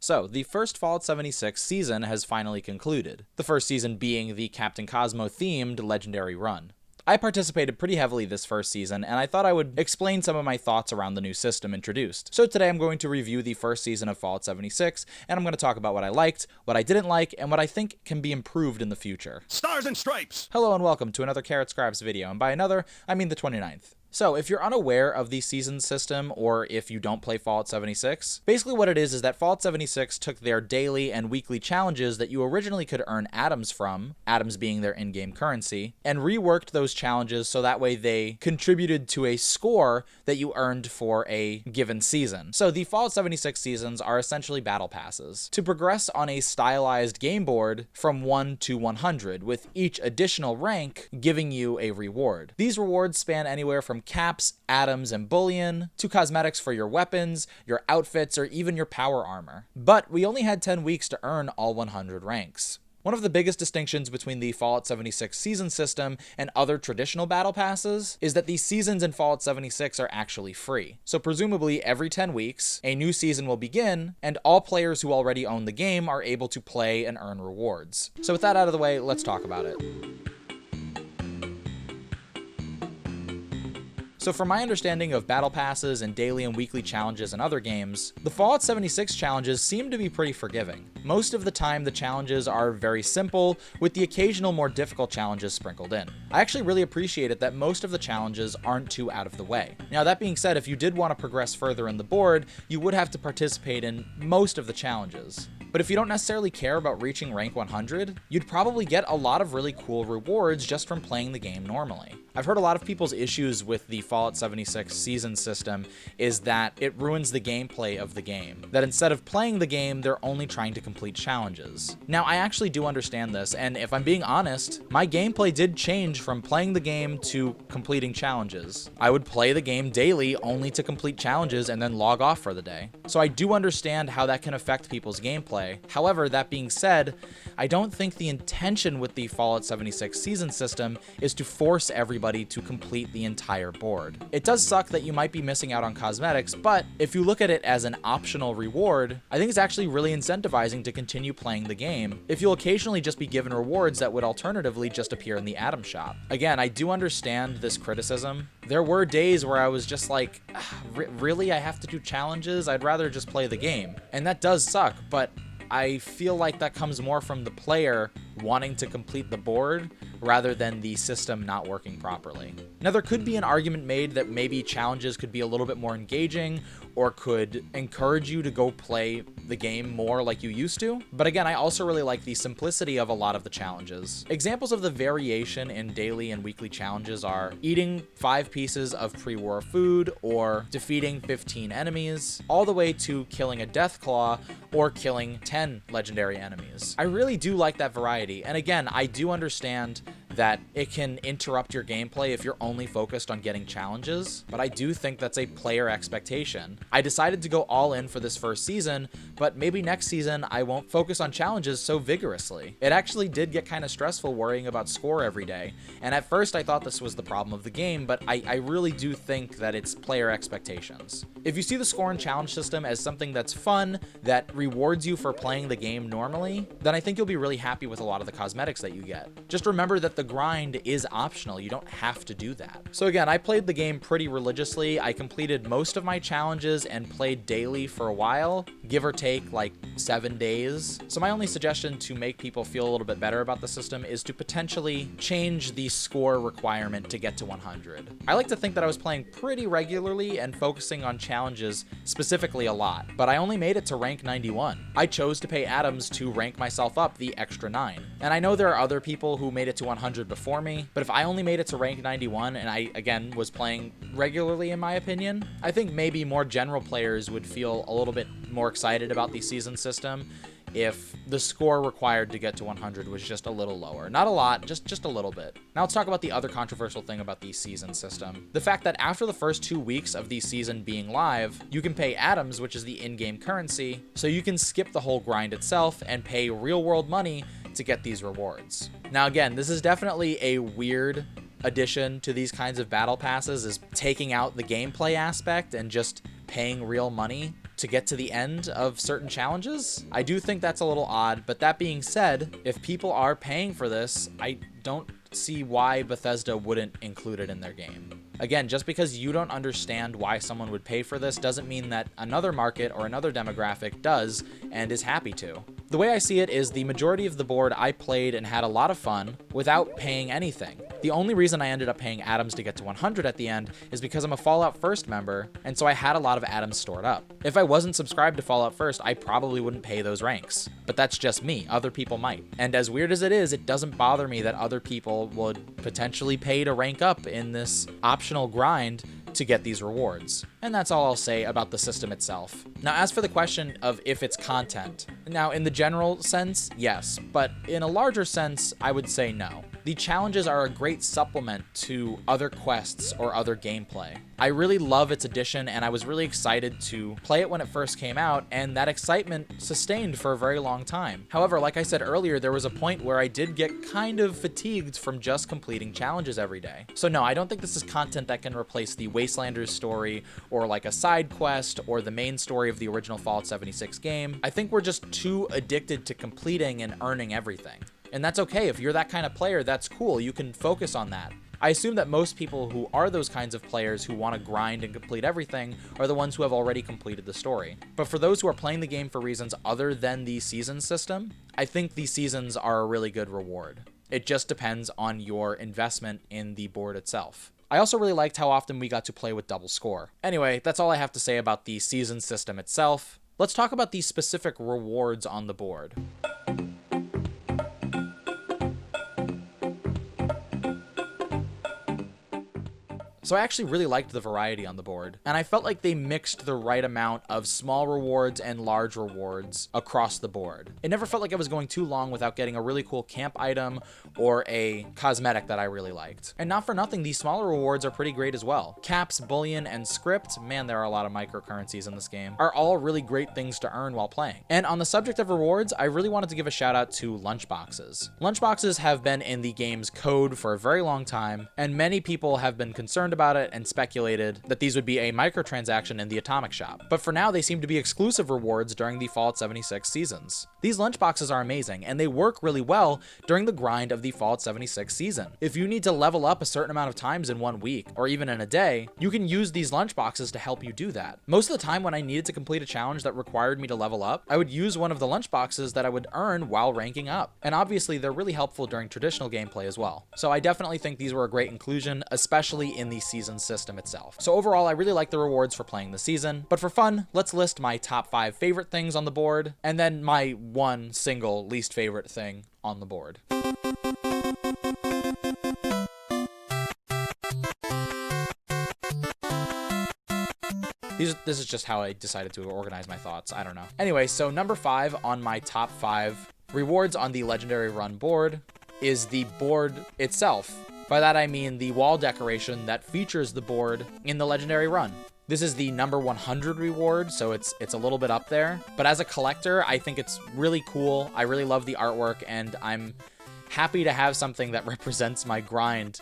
So, the first Fallout 76 season has finally concluded, the first season being the Captain Cosmo themed Legendary run. I participated pretty heavily this first season, and I thought I would explain some of my thoughts around the new system introduced. So today I'm going to review the first season of Fallout 76, and I'm going to talk about what I liked, what I didn't like, and what I think can be improved in the future. Stars and Stripes! Hello and welcome to another Carrot Scribes video, and by another, I mean the 29th. So, if you're unaware of the season system, or if you don't play Fallout 76, basically what it is that Fallout 76 took their daily and weekly challenges that you originally could earn atoms from, atoms being their in-game currency, and reworked those challenges so that way they contributed to a score that you earned for a given season. So, the Fallout 76 seasons are essentially battle passes to progress on a stylized game board from 1 to 100, with each additional rank giving you a reward. These rewards span anywhere from caps, atoms, and bullion, to cosmetics for your weapons, your outfits, or even your power armor. But we only had 10 weeks to earn all 100 ranks. One of the biggest distinctions between the Fallout 76 season system and other traditional battle passes is that these seasons in Fallout 76 are actually free. So presumably every 10 weeks, a new season will begin, and all players who already own the game are able to play and earn rewards. So with that out of the way, let's talk about it. So from my understanding of battle passes and daily and weekly challenges in other games, the Fallout 76 challenges seem to be pretty forgiving. Most of the time the challenges are very simple, with the occasional more difficult challenges sprinkled in. I actually really appreciate it that most of the challenges aren't too out of the way. Now that being said, if you did want to progress further in the board, you would have to participate in most of the challenges. But if you don't necessarily care about reaching rank 100, you'd probably get a lot of really cool rewards just from playing the game normally. I've heard a lot of people's issues with the Fallout 76 season system is that it ruins the gameplay of the game. That instead of playing the game, they're only trying to complete challenges. Now, I actually do understand this, and if I'm being honest, my gameplay did change from playing the game to completing challenges. I would play the game daily only to complete challenges and then log off for the day. So I do understand how that can affect people's gameplay. However, that being said, I don't think the intention with the Fallout 76 season system is to force everybody to complete the entire board. It does suck that you might be missing out on cosmetics, but if you look at it as an optional reward, I think it's actually really incentivizing to continue playing the game if you'll occasionally just be given rewards that would alternatively just appear in the Atom Shop. Again, I do understand this criticism. There were days where I was just like, really, I have to do challenges? I'd rather just play the game. And that does suck, but I feel like that comes more from the player wanting to complete the board rather than the system not working properly. Now, there could be an argument made that maybe challenges could be a little bit more engaging or could encourage you to go play the game more like you used to. But again, I also really like the simplicity of a lot of the challenges. Examples of the variation in daily and weekly challenges are eating 5 pieces of pre-war food or defeating 15 enemies, all the way to killing a Deathclaw or killing 10 legendary enemies. I really do like that variety, and again, I do understand that it can interrupt your gameplay if you're only focused on getting challenges, but I do think that's a player expectation. I decided to go all in for this first season, but maybe next season I won't focus on challenges so vigorously. It actually did get kind of stressful worrying about score every day, and at first I thought this was the problem of the game, but I really do think that it's player expectations. If you see the score and challenge system as something that's fun, that rewards you for playing the game normally, then I think you'll be really happy with a lot of the cosmetics that you get. Just remember that the grind is optional. You don't have to do that. So again, I played the game pretty religiously. I completed most of my challenges and played daily for a while, give or take like 7 days. So my only suggestion to make people feel a little bit better about the system is to potentially change the score requirement to get to 100. I like to think that I was playing pretty regularly and focusing on challenges specifically a lot, but I only made it to rank 91. I chose to pay atoms to rank myself up the extra 9. And I know there are other people who made it to 100 before me, but if I only made it to rank 91 and I, again, was playing regularly in my opinion, I think maybe more general players would feel a little bit more excited about the season system if the score required to get to 100 was just a little lower. Not a lot, just a little bit. Now let's talk about the other controversial thing about the season system. The fact that after the first 2 weeks of the season being live, you can pay atoms, which is the in-game currency, so you can skip the whole grind itself and pay real-world money to get these rewards. Now again, this is definitely a weird addition to these kinds of battle passes, is taking out the gameplay aspect and just paying real money to get to the end of certain challenges. I do think that's a little odd, but that being said, if people are paying for this, I don't see why Bethesda wouldn't include it in their game. Again, just because you don't understand why someone would pay for this doesn't mean that another market or another demographic does and is happy to. The way I see it is the majority of the board I played and had a lot of fun without paying anything. The only reason I ended up paying atoms to get to 100 at the end is because I'm a Fallout First member, and so I had a lot of atoms stored up. If I wasn't subscribed to Fallout First, I probably wouldn't pay those ranks. But that's just me. Other people might. And as weird as it is, it doesn't bother me that other people would potentially pay to rank up in this optional grind to get these rewards. And that's all I'll say about the system itself. Now, as for the question of if it's content, now in the general sense, yes, but in a larger sense, I would say no. The challenges are a great supplement to other quests or other gameplay. I really love its addition, and I was really excited to play it when it first came out, and that excitement sustained for a very long time. However, like I said earlier, there was a point where I did get kind of fatigued from just completing challenges every day. So no, I don't think this is content that can replace the Wastelanders story, or like a side quest, or the main story of the original Fallout 76 game. I think we're just too addicted to completing and earning everything. And that's okay. If you're that kind of player, that's cool. You can focus on that. I assume that most people who are those kinds of players who want to grind and complete everything are the ones who have already completed the story. But for those who are playing the game for reasons other than the season system, I think these seasons are a really good reward. It just depends on your investment in the board itself. I also really liked how often we got to play with double score. Anyway, that's all I have to say about the season system itself. Let's talk about the specific rewards on the board. So I actually really liked the variety on the board, and I felt like they mixed the right amount of small rewards and large rewards across the board. It never felt like I was going too long without getting a really cool camp item or a cosmetic that I really liked. And not for nothing, these smaller rewards are pretty great as well. Caps, bullion, and script, man, there are a lot of microcurrencies in this game, are all really great things to earn while playing. And on the subject of rewards, I really wanted to give a shout out to lunchboxes. Lunchboxes have been in the game's code for a very long time, and many people have been concerned about it and speculated that these would be a microtransaction in the Atomic Shop. But for now, they seem to be exclusive rewards during the Fallout 76 seasons. These lunchboxes are amazing, and they work really well during the grind of the Fallout 76 season. If you need to level up a certain amount of times in 1 week, or even in a day, you can use these lunchboxes to help you do that. Most of the time when I needed to complete a challenge that required me to level up, I would use one of the lunchboxes that I would earn while ranking up. And obviously, they're really helpful during traditional gameplay as well. So I definitely think these were a great inclusion, especially in the season system itself. So overall, I really like the rewards for playing the season, but for fun, let's list my top 5 favorite things on the board, and then my one single least favorite thing on the board. This is just how I decided to organize my thoughts. I don't know. Anyway, so number 5 on my top 5 rewards on the Legendary Run board is the board itself. By that I mean the wall decoration that features the board in the Legendary Run. This is the number 100 reward, so it's a little bit up there. But as a collector, I think it's really cool. I really love the artwork, and I'm happy to have something that represents my grind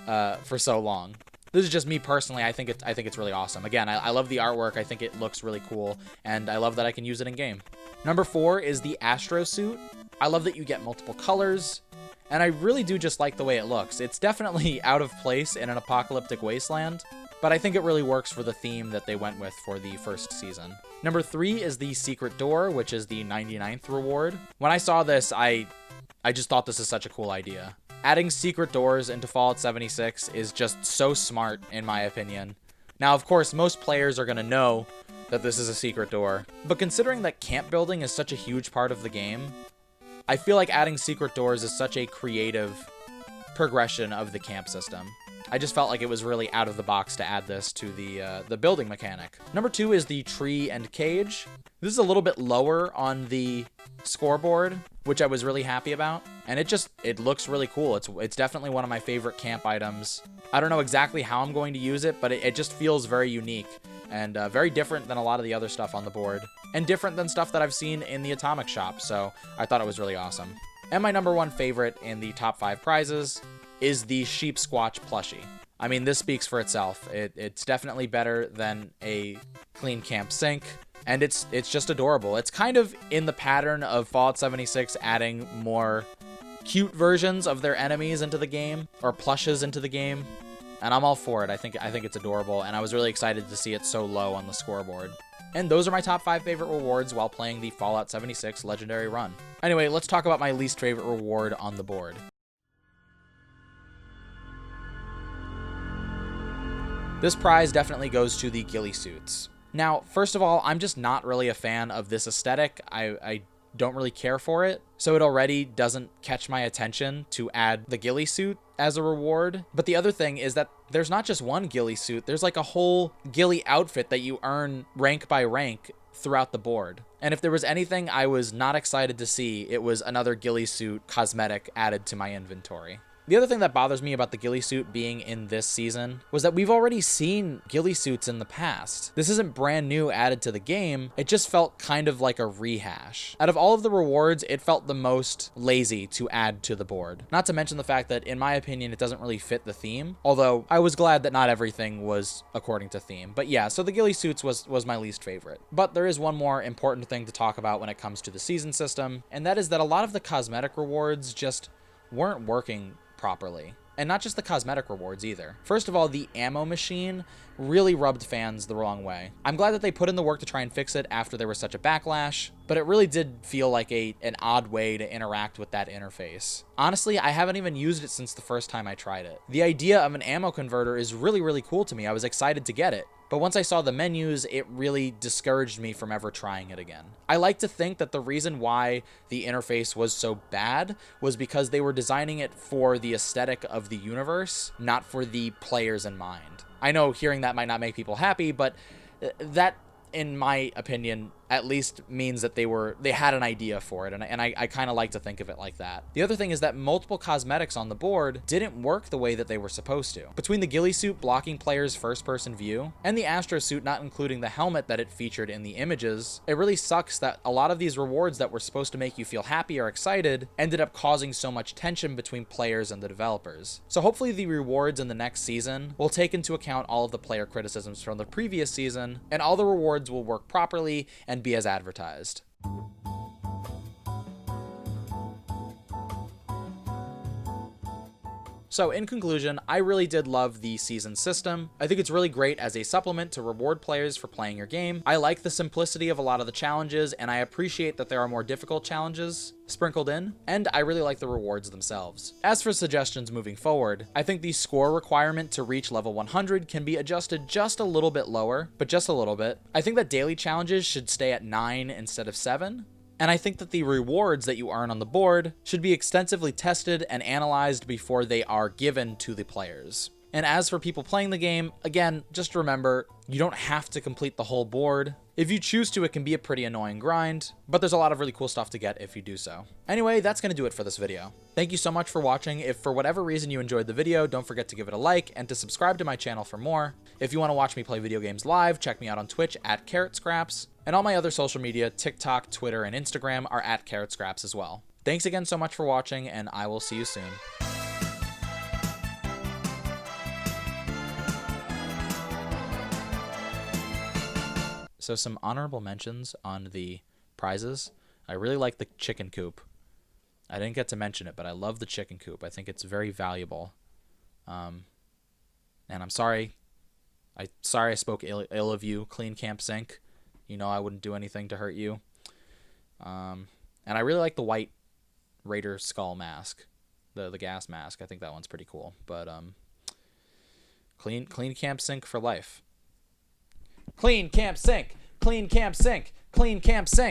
for so long. This is just me personally. I think it's really awesome. Again, I love the artwork. I think it looks really cool, and I love that I can use it in game. Number 4 is the Astro suit. I love that you get multiple colors, and I really do just like the way it looks. It's definitely out of place in an apocalyptic wasteland, but I think it really works for the theme that they went with for the first season. Number 3 is the Secret Door, which is the 99th reward. When I saw this, I just thought this is such a cool idea. Adding secret doors into Fallout 76 is just so smart, in my opinion. Now, of course, most players are going to know that this is a secret door, but considering that camp building is such a huge part of the game, I feel like adding secret doors is such a creative progression of the camp system. I just felt like it was really out of the box to add this to the building mechanic. Number 2 is the tree and cage. This is a little bit lower on the scoreboard, which I was really happy about. And it looks really cool. It's definitely one of my favorite camp items. I don't know exactly how I'm going to use it, but it just feels very unique and very different than a lot of the other stuff on the board, and different than stuff that I've seen in the Atomic Shop. So I thought it was really awesome. And my number 1 favorite in the top 5 prizes is the Sheep Squatch plushie. I mean, this speaks for itself. It's definitely better than a clean camp sink. And it's just adorable. It's kind of in the pattern of Fallout 76 adding more cute versions of their enemies into the game, or plushes into the game. And I'm all for it. I think it's adorable, and I was really excited to see it so low on the scoreboard. And those are my top 5 favorite rewards while playing the Fallout 76 Legendary Run. Anyway, let's talk about my least favorite reward on the board. This prize definitely goes to the ghillie suits. Now, first of all, I'm just not really a fan of this aesthetic. I don't really care for it, so it already doesn't catch my attention to add the ghillie suit as a reward. But the other thing is that there's not just one ghillie suit, there's like a whole ghillie outfit that you earn rank by rank throughout the board. And if there was anything I was not excited to see, it was another ghillie suit cosmetic added to my inventory. The other thing that bothers me about the ghillie suit being in this season was that we've already seen ghillie suits in the past. This isn't brand new added to the game, it just felt kind of like a rehash. Out of all of the rewards, it felt the most lazy to add to the board. Not to mention the fact that, in my opinion, it doesn't really fit the theme, although I was glad that not everything was according to theme. But yeah, so the ghillie suits was my least favorite. But there is one more important thing to talk about when it comes to the season system, and that is that a lot of the cosmetic rewards just weren't working properly. And not just the cosmetic rewards either. First of all, the ammo machine really rubbed fans the wrong way. I'm glad that they put in the work to try and fix it after there was such a backlash, but it really did feel like an odd way to interact with that interface. Honestly, I haven't even used it since the first time I tried it. The idea of an ammo converter is really, really cool to me. I was excited to get it. But once I saw the menus, it really discouraged me from ever trying it again. I like to think that the reason why the interface was so bad was because they were designing it for the aesthetic of the universe, not for the players in mind. I know hearing that might not make people happy, but that, in my opinion, at least means that they had an idea for it, and I kind of like to think of it like that. The other thing is that multiple cosmetics on the board didn't work the way that they were supposed to. Between the ghillie suit blocking players' first-person view, and the Astro suit not including the helmet that it featured in the images, it really sucks that a lot of these rewards that were supposed to make you feel happy or excited ended up causing so much tension between players and the developers. So hopefully the rewards in the next season will take into account all of the player criticisms from the previous season, and all the rewards will work properly and be as advertised. So in conclusion, I really did love the season system. I think it's really great as a supplement to reward players for playing your game. I like the simplicity of a lot of the challenges, and I appreciate that there are more difficult challenges sprinkled in, and I really like the rewards themselves. As for suggestions moving forward, I think the score requirement to reach level 100 can be adjusted just a little bit lower, but just a little bit. I think that daily challenges should stay at 9 instead of 7. And I think that the rewards that you earn on the board should be extensively tested and analyzed before they are given to the players. And as for people playing the game, again, just remember, you don't have to complete the whole board. If you choose to, it can be a pretty annoying grind, but there's a lot of really cool stuff to get if you do so. Anyway, that's going to do it for this video. Thank you so much for watching. If for whatever reason you enjoyed the video, don't forget to give it a like and to subscribe to my channel for more. If you want to watch me play video games live, check me out on Twitch at CarrotScraps. And all my other social media, TikTok, Twitter, and Instagram are at CarrotScraps as well. Thanks again so much for watching, and I will see you soon. So some honorable mentions on the prizes. I really like the chicken coop. I didn't get to mention it, but I love the chicken coop. I think it's very valuable. And I'm sorry. I spoke ill of you, Clean Camp Sink. You know I wouldn't do anything to hurt you. And I really like the white Raider skull mask, the gas mask. I think that one's pretty cool. But Clean Camp Sink for life. Clean Camp Sink. Clean Camp Sink. Clean Camp Sink.